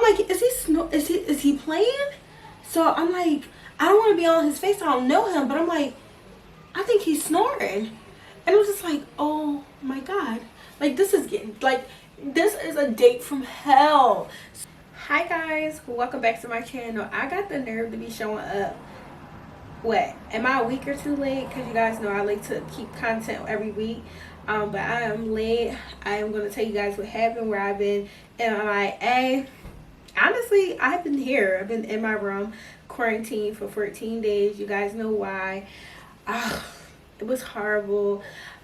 like, is he playing? So I'm like, I don't want to be on his face. I don't know him, but I'm like, I think he's snoring. And I was just like, oh my God. Like, this is a date from hell. Hi guys, welcome back to my channel. I got the nerve to be showing up. What, am I a week or two late? Because you guys know I like to keep content every week. But I am late. I am going to tell you guys what happened, where I've been MIA. Honestly, I've been here. I've been in my room, quarantined for 14 days. You guys know why. It was horrible.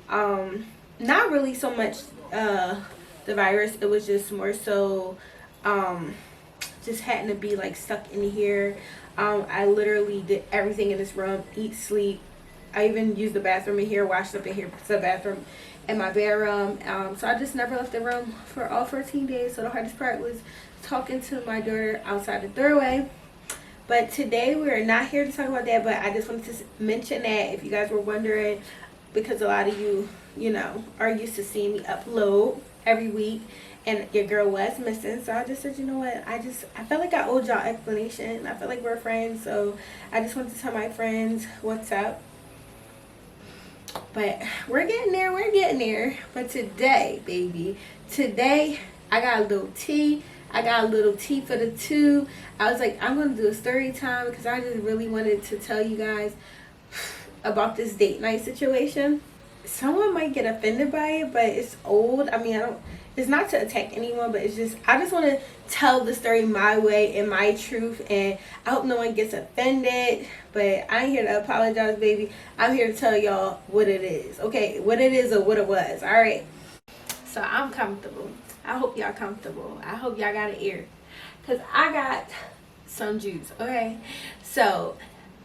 Not really so much the virus. It was just more so just having to be like stuck in here. I literally did everything in this room: eat, sleep. I even used the bathroom in here, washed up in here, the bathroom in my bedroom. So I just never left the room for all 14 days. So the hardest part was talking to my daughter outside the doorway. But today we are not here to talk about that, but I just wanted to mention that if you guys were wondering, because a lot of you know, are used to seeing me upload every week, and your girl was missing. So I just said, you know what, I felt like I owed y'all explanation. I felt like we're friends, so I just wanted to tell my friends what's up. But we're getting there. But today, baby, today I got a little tea. I got a little tea for the two. I was like, I'm going to do a story time because I just really wanted to tell you guys about this date night situation. Someone might get offended by it, but it's old. I mean, it's not to attack anyone, but it's just, I just want to tell the story my way and my truth, and I hope no one gets offended. But I ain't here to apologize, baby. I'm here to tell y'all what it is, okay? What it is or what it was, all right? So I'm comfortable. I hope y'all comfortable. I hope y'all got an ear, because I got some juice, okay? So,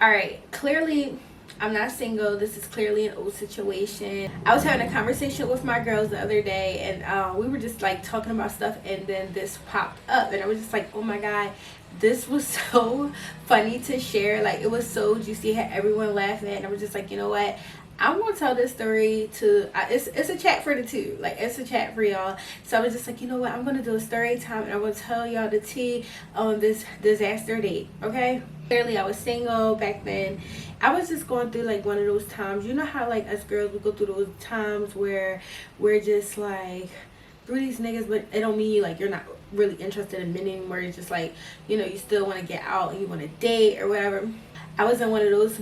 all right, clearly I'm not single. This is clearly an old situation. I was having a conversation with my girls the other day, and we were just like talking about stuff, and then this popped up, and I was just like, oh my God, this was so funny to share. Like, it was so juicy. It had everyone laughing, and I was just like, you know what, I'm gonna tell this story to it's a chat for the two, like it's a chat for y'all. So I was just like, you know what, I'm gonna do a story time, and I'm gonna tell y'all the tea on this disaster date, okay? Clearly I was single back then. I was just going through like one of those times, you know how like us girls, we go through those times where we're just like through these niggas, but it don't mean like you're not really interested in men anymore. It's just like, you know, you still want to get out and you want to date or whatever. I was in one of those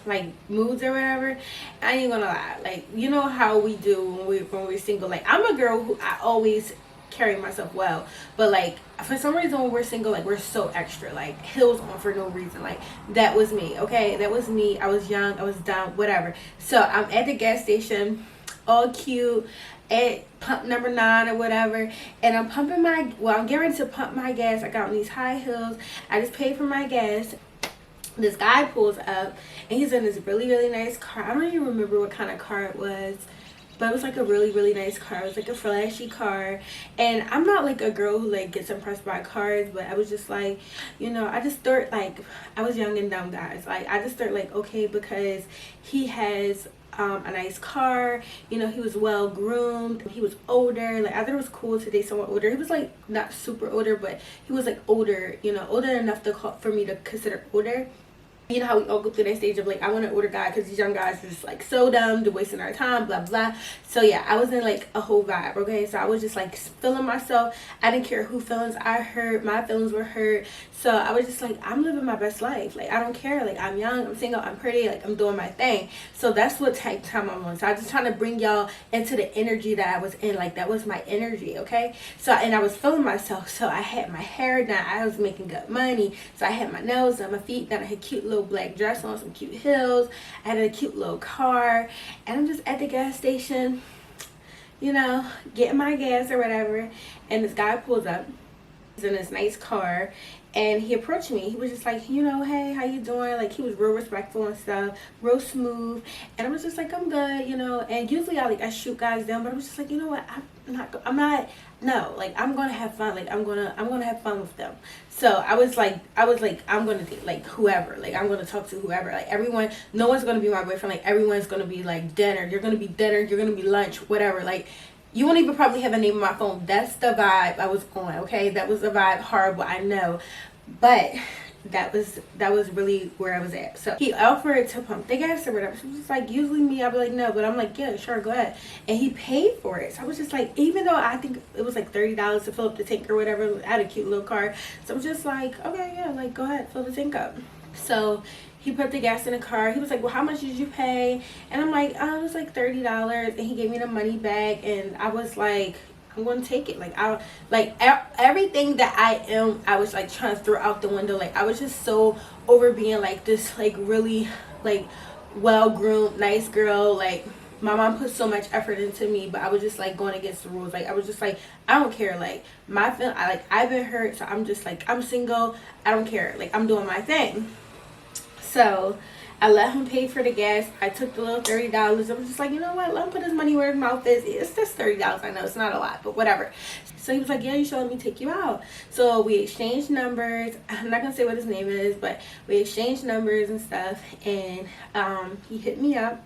like moods or whatever. I ain't gonna lie, like, you know how we do when we're single. Like, I'm a girl who I always carry myself well, but like for some reason when we're single, like we're so extra, like heels on for no reason. Like, that was me, okay? That was me. I was young, I was dumb, whatever. So I'm at the gas station, all cute, at pump number 9 or whatever, and I'm pumping I'm getting ready to pump my gas. I got on these high heels. I just paid for my gas. This guy pulls up, and he's in this really, really nice car. I don't even remember what kind of car it was, but it was like a really, really nice car. It was like a flashy car. And I'm not like a girl who like gets impressed by cars, but I was just like, you know, I just thought, like, I was young and dumb, guys. Like, I just thought like, okay, because he has a nice car, you know, he was well groomed, he was older. Like, I thought it was cool to date someone older. He was like not super older, but he was like older, you know, older enough for me to consider older. You know how we all go through that stage of like, I want an older guy because these young guys are just like so dumb, they're wasting our time, blah blah. So yeah, I was in like a whole vibe, okay? So I was just like feeling myself. I didn't care who feelings I hurt, my feelings were hurt. So I was just like, I'm living my best life. Like, I don't care. Like, I'm young, I'm single, I'm pretty, like I'm doing my thing. So that's what type of time I'm on. So I was just trying to bring y'all into the energy that I was in. Like, that was my energy, okay? So, and I was feeling myself. So I had my hair done, I was making good money. So I had my nails done, my feet done, I had cute little black dress on, some cute heels, I had a cute little car, and I'm just at the gas station, you know, getting my gas or whatever, and this guy pulls up. He's in this nice car, and he approached me. He was just like, you know, hey, how you doing? Like, he was real respectful and stuff, real smooth. And I was just like, I'm good, you know. And usually I shoot guys down, but I was just like, you know what, I'm not no, like, I'm gonna have fun. Like, I'm gonna have fun with them. So I was like I'm gonna date like whoever. Like, I'm gonna talk to whoever. Like, everyone, no one's gonna be my boyfriend. Like, everyone's gonna be like dinner. You're gonna be dinner, you're gonna be lunch, whatever. Like, You won't even probably have a name on my phone. That's the vibe I was on, okay? That was the vibe, horrible, I know. But that was really where I was at. So he offered to pump the gas or whatever. So it was just like, usually me, I'd be like, no, but I'm like, yeah, sure, go ahead. And he paid for it. So I was just like, even though I think it was like $30 to fill up the tank or whatever, I had a cute little car. So I was just like, okay, yeah, like go ahead, fill the tank up. So he put the gas in the car. He was like, well, how much did you pay? And I'm like, oh, it was like $30. And he gave me the money back. And I was like, I'm gonna take it. Like everything that I am, I was like trying to throw out the window. Like I was just so over being like this, like really like well-groomed, nice girl. Like my mom put so much effort into me, but I was just like going against the rules. Like I was just like, I don't care. Like I've been hurt, so I'm just like, I'm single. I don't care. Like I'm doing my thing. So I let him pay for the gas. I took the little $30. I was just like, you know what? Let him put his money where his mouth is. It's just $30. I know it's not a lot, but whatever. So he was like, yeah, you should let me take you out. So we exchanged numbers. I'm not going to say what his name is, but we exchanged numbers and stuff. And he hit me up.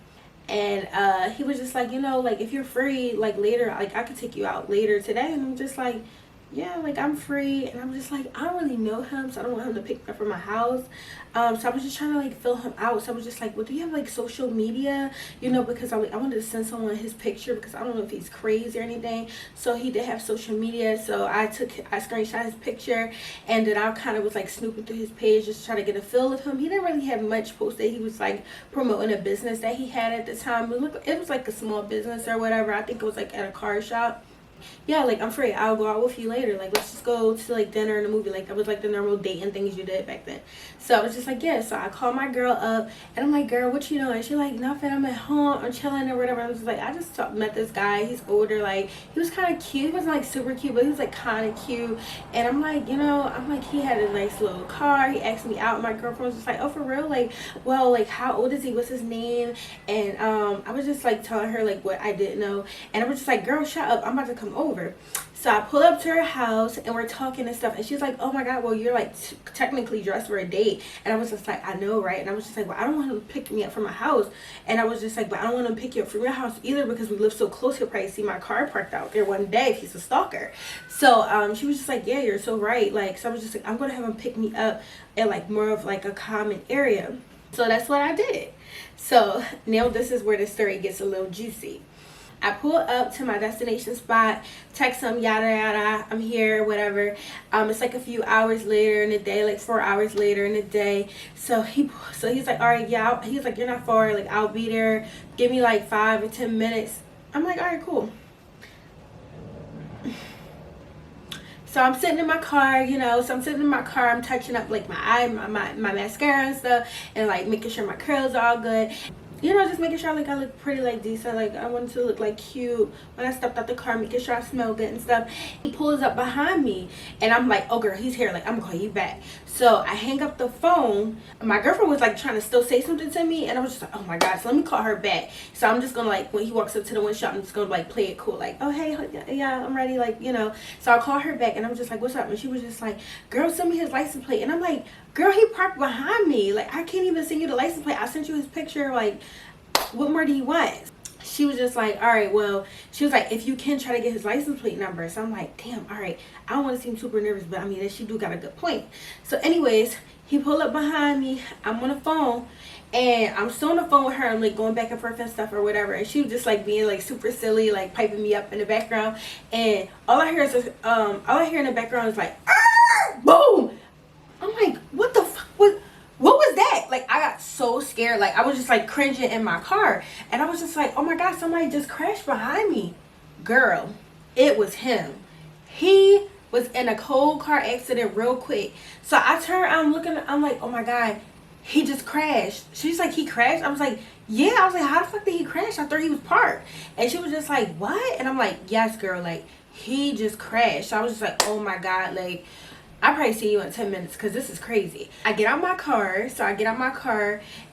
And he was just like, you know, like if you're free, like later, like I could take you out later today. And I'm just like, yeah, like I'm free. And I'm just like, I don't really know him, so I don't want him to pick me up from my house. So I was just trying to like fill him out. So I was just like, well, do you have like social media, you know, because I wanted to send someone his picture because I don't know if he's crazy or anything. So he did have social media, so I screenshot his picture, and then I kind of was like snooping through his page just trying to get a feel of him. He didn't really have much posted. He was like promoting a business that he had at the time. It was like a small business or whatever. I think it was like at a car shop. Yeah, like I'm free, I'll go out with you later, like let's just go to like dinner and a movie. Like that was like the normal dating things you did back then. So I was just like, yeah. So I called my girl up and I'm like, girl, what you doing? She's like, nothing, I'm at home, I'm chilling or whatever. I was just like, I just met this guy, he's older, like he was kind of cute. He wasn't like super cute, but he was like kind of cute. And I'm like, you know, I'm like, he had a nice little car. He asked me out. My girlfriend was just like, oh, for real? Like, well, like how old is he? What's his name? And I was just like telling her like what I didn't know. And I was just like, girl, shut up, I'm about to come over. So I pull up to her house and we're talking and stuff, and she's like, oh my god, well you're like technically dressed for a date. And I was just like, I know, right? And I was just like, well, I don't want him to pick me up from my house. And I was just like, but I don't want him to pick you up from your house either because we live so close. He'll probably see my car parked out there one day if he's a stalker. So she was just like, yeah, you're so right. Like, so I was just like, I'm gonna have him pick me up at like more of like a common area. So that's what I did. So now this is where the story gets a little juicy. I pull up to my destination spot, text him, yada yada, I'm here, whatever. It's like a few hours later in the day, like 4 hours later in the day. So he's like, all right, yeah. He's like, you're not far, like I'll be there. Give me like 5 or 10 minutes. I'm like, all right, cool. So I'm sitting in my car, you know, I'm touching up like my eye, my mascara and stuff, and like making sure my curls are all good. You know, just making sure like I look pretty, like decent. Like I wanted to look like cute when I stepped out the car, making sure I smell good and stuff. He pulls up behind me and I'm like, oh girl, he's here, like I'm gonna call you back. So I hang up the phone. My girlfriend was like trying to still say something to me, and I was just like, oh my god, so let me call her back. So I'm just gonna like, when he walks up to the windshield, I'm just gonna like play it cool, like, oh hey, yeah, I'm ready, like, you know. So I call her back and I'm just like, what's up? And she was just like, girl, send me his license plate. And I'm like, girl, he parked behind me, like I can't even send you the license plate. I sent you his picture, like what more do you want? She was just like, all right, well, she was like, if you can, try to get his license plate number. So I'm like, damn, all right, I don't want to seem super nervous, but I mean, she do got a good point. So anyways, he pulled up behind me, I'm on the phone, and I'm still on the phone with her. I'm like going back and forth and stuff or whatever, and she was just like being like super silly, like piping me up in the background. And all I hear is in the background is like, boom. I'm like, what the fuck? What was that? Like I got so scared, like I was just like cringing in my car, and I was just like, oh my god, somebody just crashed behind me. Girl, it was him. He was in a cold car accident real quick. So I turned, I'm like, oh my god, he just crashed. She's like, he crashed? I was like, yeah. I was like, how the fuck did he crash? I thought he was parked. And she was just like, what? And I'm like, yes girl, like he just crashed. So I was just like, oh my god, like I'll probably see you in 10 minutes because this is crazy. I get out my car,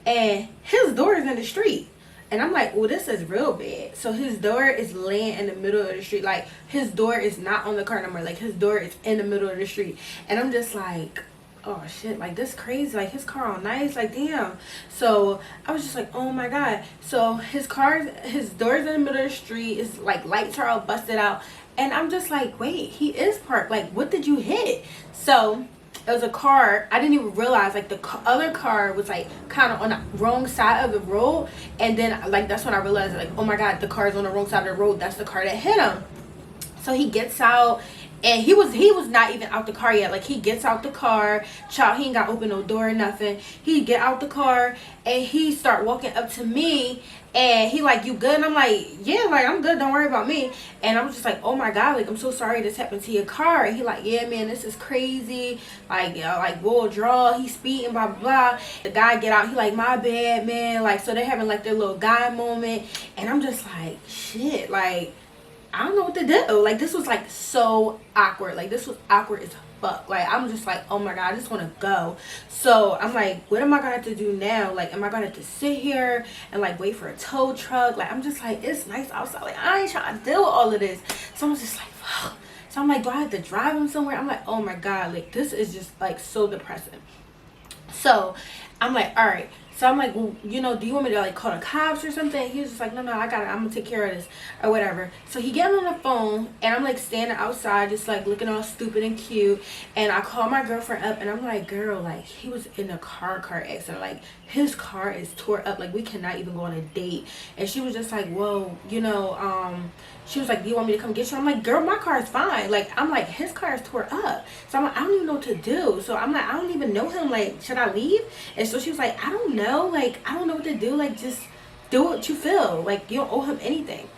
and his door is in the street. And I'm like, well, this is real bad. So his door is laying in the middle of the street. Like, his door is not on the car number. Like, his door is in the middle of the street. And I'm just like, oh shit, like this crazy, like his car all nice, like damn. So I was just like, oh my god. So his doors in the middle of the street, is like lights are all busted out, and I'm just like, wait, he is parked, like what did you hit? So it was a car. I didn't even realize like the other car was like kind of on the wrong side of the road, and then like that's when I realized like, oh my god, the car is on the wrong side of the road. That's the car that hit him. So he gets out, and he was not even out the car yet. Like he gets out the car, child, he ain't got open no door or nothing. He get out the car and he start walking up to me, and he like, you good? And I'm like, yeah, like I'm good, don't worry about me. And I'm just like, oh my god, like I'm so sorry this happened to your car. And he like, yeah man, this is crazy, like like we'll draw, he's speeding, blah blah blah. The guy get out, he like, my bad man, like so they're having like their little guy moment. And I'm just like, shit, like I don't know what to do. Like this was like so awkward. Like this was awkward as fuck. Like I'm just like, oh my god, I just want to go. So I'm like, what am I gonna have to do now? Like am I gonna have to sit here and like wait for a tow truck? Like I'm just like, it's nice outside, like I ain't trying to deal with all of this. So I'm just like, fuck. So I'm like, do I have to drive him somewhere? I'm like, oh my god, like this is just like so depressing. So I'm like, all right. So I'm like, well, you know, do you want me to like call the cops or something? He was just like, no, I got it. I'm gonna take care of this or whatever. So he gets on the phone, and I'm like standing outside, just like looking all stupid and cute. And I call my girlfriend up, and I'm like, girl, like he was in a car accident. Like his car is tore up. Like we cannot even go on a date. And she was just like, whoa, you know, she was like, do you want me to come get you? I'm like, girl, my car is fine. Like I'm like, his car is tore up. So I'm like, I don't even know what to do. So I'm like, I don't even know him. Like, should I leave? And so she was like, I don't know. Like I don't know what to do. Like just do what you feel. Like you don't owe him anything.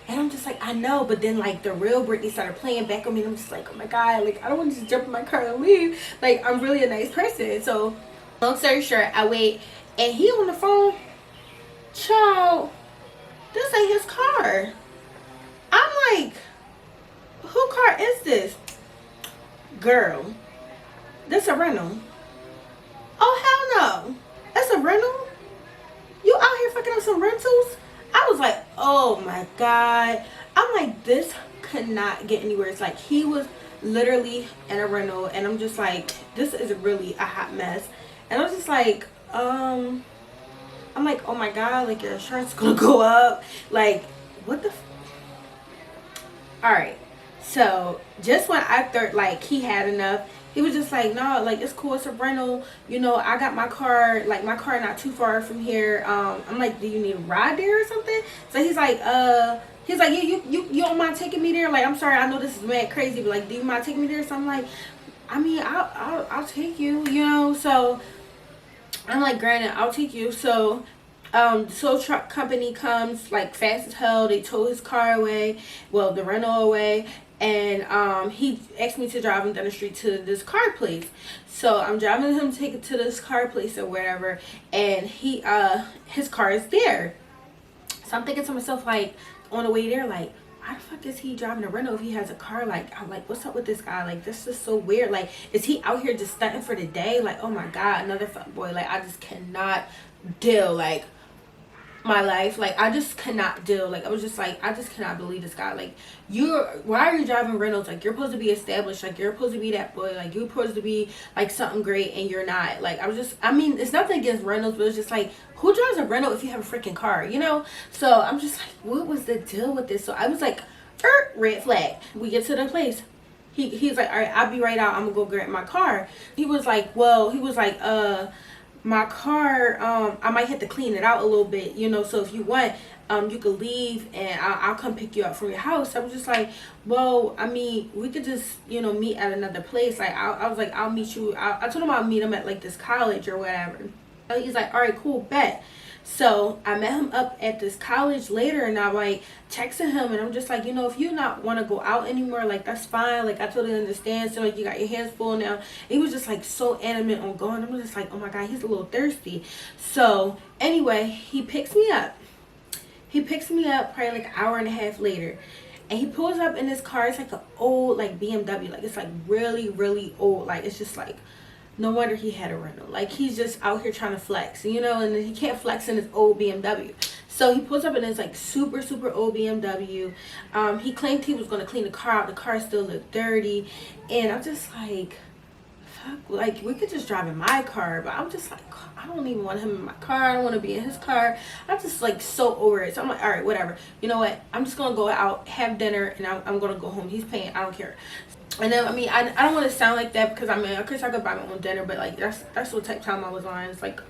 And I'm just like, I know. But then like the real Britney started playing back on me, and I'm just like, oh my god, like I don't want to just jump in my car and leave. Like I'm really a nice person. So long story short, I wait, and he on the phone. Child, this ain't his car. I'm like, who car is this? Girl, this a rental. Oh hell no. That's a rental? You out here fucking up some rentals? I was like, oh my god. I'm like, this could not get anywhere. It's like he was literally in a rental, and I'm just like, this is really a hot mess. And I was just like, I'm like, oh my god, like your insurance is gonna go up. Like, what the Alright. So just when I thought like he had enough, he was just like, no, like it's cool, it's a rental, you know, I got my car, like my car not too far from here. I'm like, do you need a ride there or something? So he's like, yeah, you don't mind taking me there? Like, I'm sorry, I know this is mad crazy, but like, do you mind taking me there? So I'm like, I mean, I'll take you, you know. So I'm like, granted, I'll take you. So the tow truck company comes like fast as hell. They tow his car away, well, the rental away. And he asked me to drive him down the street to this car place. So I'm driving him to take it to this car place or whatever, and his car is there. So I'm thinking to myself, like, on the way there, like, why the fuck is he driving a rental if he has a car? Like, I'm like, what's up with this guy? Like, this is so weird. Like, is he out here just stunting for the day? Like, oh my god, another fuck boy. Like, I just cannot deal. Like, my life, like I just cannot deal. Like I was just like, I just cannot believe this guy. Like, why are you driving rentals? Like, you're supposed to be established, like you're supposed to be that boy, like you're supposed to be like something great, and you're not. Like, I mean, it's nothing against rentals, but it's just like, who drives a rental if you have a freaking car, you know? So I'm just like, what was the deal with this? So I was like, red flag. We get to the place. He's like, all right, I'll be right out, I'm gonna go grab my car. He was like, my car, I might have to clean it out a little bit, you know, so if you want, you could leave and I'll come pick you up from your house. I was just like, well, I mean, we could just, you know, meet at another place. Like, I was like, I'll meet you. I told him I'll meet him at like this college or whatever. He's like, all right, cool, bet. So I met him up at this college later, and I'm like texting him, and I'm just like, you know, if you not want to go out anymore, like that's fine. Like, I totally understand. So like, you got your hands full now. And he was just like so adamant on going. I'm just like, oh my god, he's a little thirsty. So anyway, he picks me up. Probably like an hour and a half later, and he pulls up in his car. It's like an old like BMW. Like, it's like really, really old. Like, it's just like, no wonder he had a rental. Like, he's just out here trying to flex, you know, and he can't flex in his old BMW. So he pulls up in his like super, super old BMW. He claimed he was going to clean the car out. The car still looked dirty. And I'm just like, like we could just drive in my car. But I'm just like, I don't even want him in my car. I don't want to be in his car. I'm just like so over it. So I'm like, all right, whatever. You know what? I'm just gonna go out, have dinner, and I'm gonna go home. He's paying. I don't care. And then I mean, I don't want to sound like that because I mean, of course I could buy my own dinner, but like that's what type of time I was on. It's like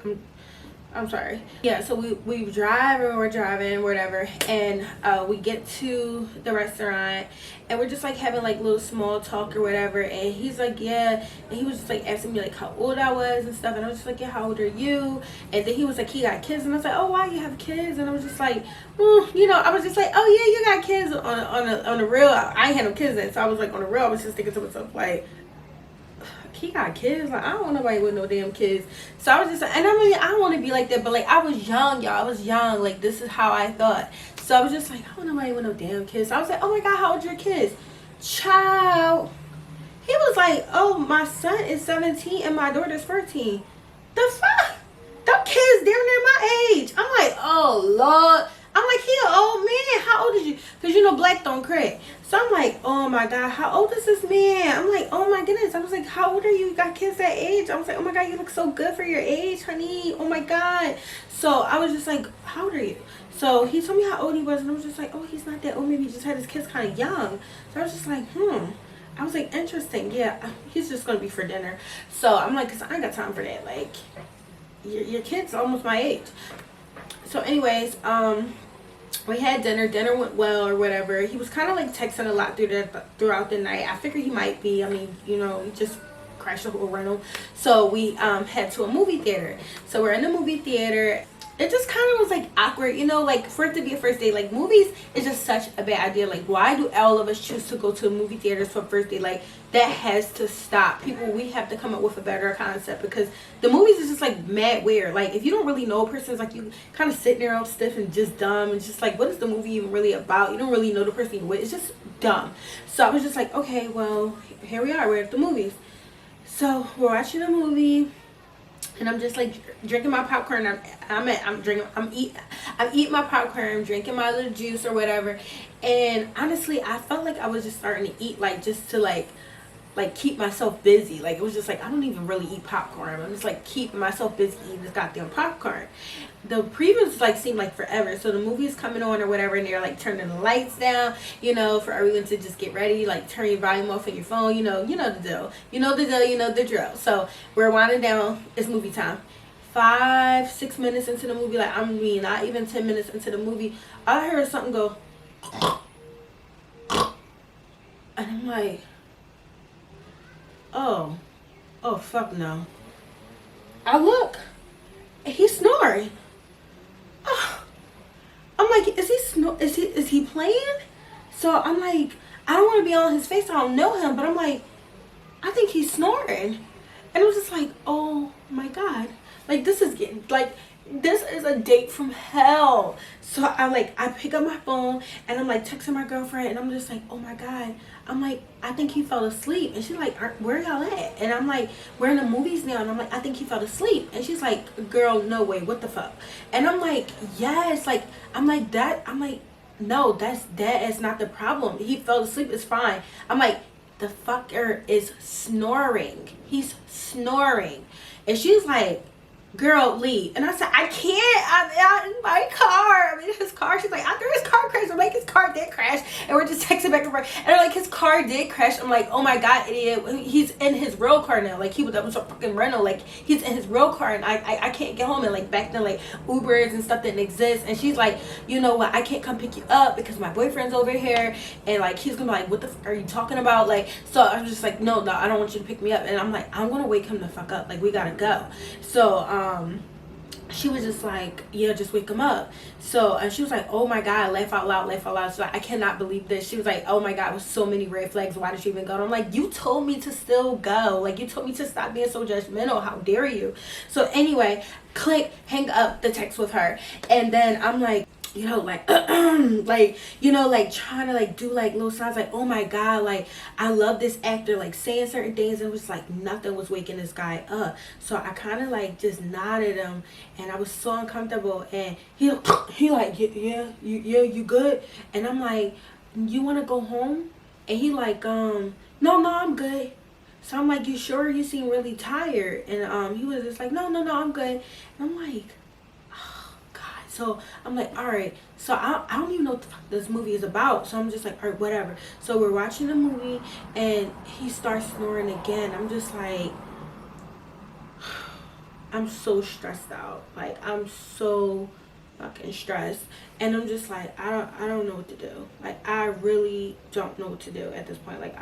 I'm sorry. Yeah, so we drive and we're driving, whatever, and we get to the restaurant and we're just like having like little small talk or whatever, and he's like, yeah, and he was just like asking me like how old I was and stuff, and I was just like, yeah, how old are you? And then he was like, he got kids, and I was like, oh, why you have kids? And I was just like, you know, I was just like, oh yeah, you got kids on the real. I ain't had no kids then, so I was like on the real, I was just thinking to myself like, he got kids. Like, I don't want nobody with no damn kids. So I was just like, and I mean, I don't want to be like that, but like, I was young, y'all. I was young. Like, this is how I thought. So I was just like, I don't want nobody with no damn kids. So I was like, oh my God, how old are your kids? Child. He was like, oh, my son is 17 and my daughter's 14. The fuck? Them kids damn near my age. I'm like, oh, Lord. I'm like, he an old man. How old is you? Because you know black don't crack. So I'm like, oh my God, how old is this man? I'm like, oh my goodness. I was like, how old are you? You got kids that age? I was like, oh my God, you look so good for your age, honey. Oh my God. So I was just like, how old are you? So he told me how old he was, and I was just like, oh, he's not that old. Maybe he just had his kids kind of young. So I was just like, I was like, interesting. Yeah, he's just going to be for dinner. So I'm like, because I ain't got time for that. Like, your kid's almost my age. So anyways, we had dinner. Dinner went well or whatever. He was kind of like texting a lot throughout the night. I figured he might be. I mean, you know, he just crashed the whole rental. So we head to a movie theater. So we're in the movie theater. It just kind of was like awkward, you know, like for it to be a first date. Like, movies is just such a bad idea. Like, why do all of us choose to go to movie theaters for first date? Like, that has to stop. People, we have to come up with a better concept, because the movies is just like mad weird. Like, if you don't really know a person, it's like you kind of sitting there all stiff and just dumb, and just like, what is the movie even really about? You don't really know the person you're with. It's just dumb. So I was just like, okay, well, here we are. We're at the movies. So we're watching a movie. And I'm just like drinking my popcorn. I'm eating my popcorn. I'm drinking my little juice or whatever. And honestly, I felt like I was just starting to eat, like, just to like keep myself busy. Like, it was just like, I don't even really eat popcorn. I'm just like keeping myself busy eating this goddamn popcorn. The previews like seemed like forever. So the movie is coming on or whatever, and they're like turning the lights down, you know, for everyone to just get ready. Like, turn your volume off on your phone. You know the deal. You know the drill. So we're winding down. It's movie time. 5-6 minutes into the movie, like, I mean, not even 10 minutes into the movie, I heard something go, and I'm like, oh fuck no. I look, and he's snoring. I'm like, is he playing? So I'm like, I don't want to be on his face. I don't know him, but I'm like, I think he's snoring. And I was just like, oh my God, like, this is a date from hell. So I pick up my phone and I'm like texting my girlfriend, and I'm just like, oh my God. I'm like, I think he fell asleep. And she's like, where y'all at? And I'm like, we're in the movies now. And I'm like, I think he fell asleep. And she's like, girl, no way, what the fuck? And I'm like, yes, like, I'm like, no, that is not the problem. He fell asleep, it's fine. I'm like, the fucker is snoring. He's snoring. And she's like, girl, leave. And I said, I can't. I'm in my car. I'm in his car. She's like, after his car crashed. I'm like, his car did crash. And we're just texting back and forth. And they're like, his car did crash. I'm like, oh my God, idiot. He's in his real car now. Like, that was a fucking rental. Like, he's in his real car, and I can't get home. And like, back then, like, Ubers and stuff didn't exist. And she's like, you know what, I can't come pick you up because my boyfriend's over here. And like, he's gonna be like, what the fuck are you talking about? Like, so I was just like, no, I don't want you to pick me up. And I'm like, I'm gonna wake him the fuck up. Like, we gotta go. So she was just like, yeah, just wake him up. So, and she was like, oh my God, laugh out loud, laugh out loud. So I cannot believe this. She was like, oh my God, with so many red flags, why did you even go? And I'm like, you told me to still go. Like, you told me to stop being so judgmental. How dare you? So anyway, click, hang up the text with her. And then I'm like, you know, like, like, you know, like, trying to like do like little signs, like, oh my God, like, I love this actor, like, saying certain things. And it was like nothing was waking this guy up. So I kind of like just nodded him, and I was so uncomfortable. And he like, yeah, you good? And I'm like, you want to go home? And he like, no, I'm good. So I'm like, you sure? You seem really tired. And he was just like, no, I'm good. And I'm like, oh God. So I'm like, all right. So I don't even know what the fuck this movie is about. So I'm just like, all right, whatever. So we're watching the movie and he starts snoring again. I'm just like, I'm so stressed out. Like, I'm so fucking stressed. And I'm just like, I don't know what to do. Like, I really don't know what to do at this point. Like,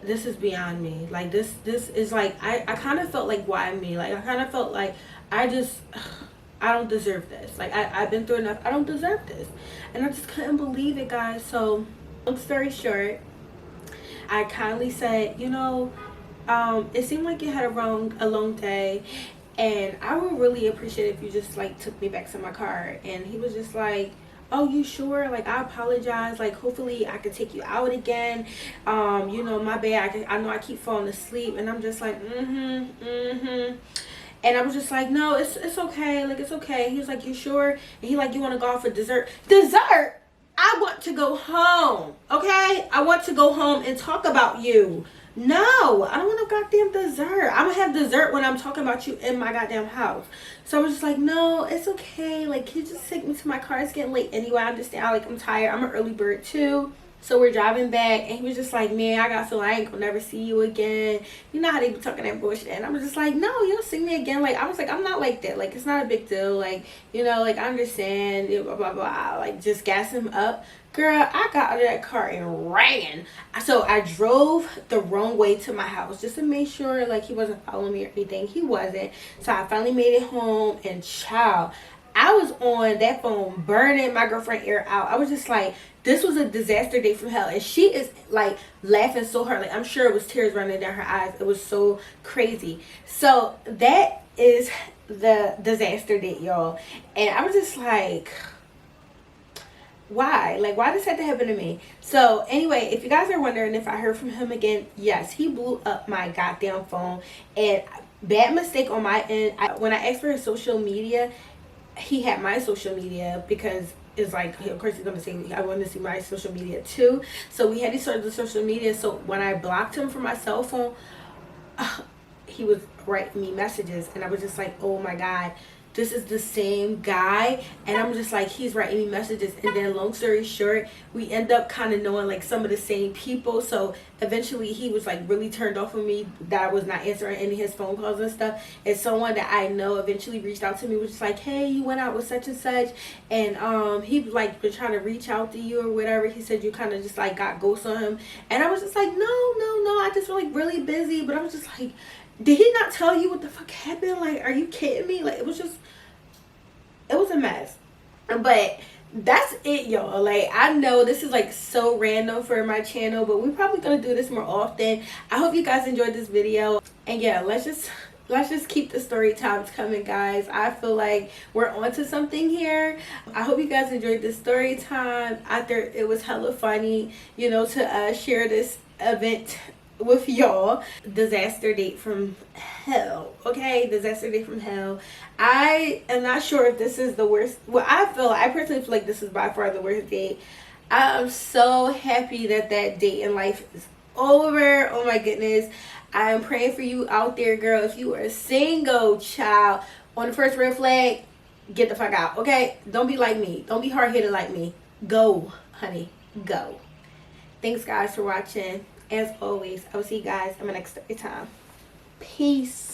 this is beyond me. Like, this is like, I kind of felt like, why me? Like, I kind of felt like I don't deserve this. Like, I've been through enough. I don't deserve this. And I just couldn't believe it, guys. So, long story short, I kindly said, it seemed like you had a long day, and I would really appreciate if you just like took me back to my car. And he was just like, oh, you sure? Like, I apologize. Like, hopefully I could take you out again. My bad. I know I keep falling asleep. And I'm just like, and I was just like, no, it's okay. Like, it's okay. He was like, you sure? And he like, you want to go out for dessert? Dessert? I want to go home. Okay? I want to go home and talk about you. No, I don't want no goddamn dessert. I'm gonna have dessert when I'm talking about you in my goddamn house. So I was just like, no, it's okay. Like, can you just take me to my car? It's getting late anyway. I understand. Like, I'm tired. I'm an early bird too. So we're driving back, and he was just like, man, I got to feel like I ain't gonna never see you again. You know how they be talking that bullshit. And I was just like, no, you'll see me again. Like, I was like, I'm not like that. Like, it's not a big deal. Like, like, I understand. Blah, blah, blah. Like, just gas him up. Girl, I got out of that car and ran. So I drove the wrong way to my house just to make sure, like, he wasn't following me or anything. He wasn't. So I finally made it home, and child, I was on that phone burning my girlfriend ear out. I was just like, this was a disaster day from hell. And she is like laughing so hard. Like, I'm sure it was tears running down her eyes. It was so crazy. So that is the disaster date, y'all. And I was just like, why? Like, why does that have to happen to me? So anyway, if you guys are wondering if I heard from him again, yes, he blew up my goddamn phone. And bad mistake on my end. When I asked for his social media, he had my social media because it's like, of course he's gonna say I want to see my social media too. So we had each other's social media. So when I blocked him from my cell phone, he was writing me messages, and I was just like, oh my God, this is the same guy. And I'm just like, he's writing me messages. And then long story short, we end up kind of knowing like some of the same people. So eventually he was like really turned off of me that I was not answering any of his phone calls and stuff. And someone that I know eventually reached out to me, was just like, hey, you went out with such and such, and he like been trying to reach out to you or whatever. He said you kind of just like got ghosts on him. And I was just like, no, I just feel like really busy. But I was just like, did he not tell you what the fuck happened? Like, are you kidding me? Like, it was a mess. But that's it, y'all. Like, I know this is like so random for my channel, but we're probably gonna do this more often. I hope you guys enjoyed this video. And yeah, let's just keep the story times coming, guys. I feel like we're onto something here. I hope you guys enjoyed this story time. I thought it was hella funny, to share this event with y'all. Disaster date from hell. Okay, disaster date from hell. I am not sure if this is the worst. Well, I personally feel like this is by far the worst date. I am so happy that date in life is over. Oh my goodness. I am praying for you out there, girl. If you are single, child, on the first red flag, get the fuck out. Okay, don't be like me. Don't be hard-headed like me. Go, honey, go. Thanks, guys, for watching. As always, I will see you guys in my next story time. Peace.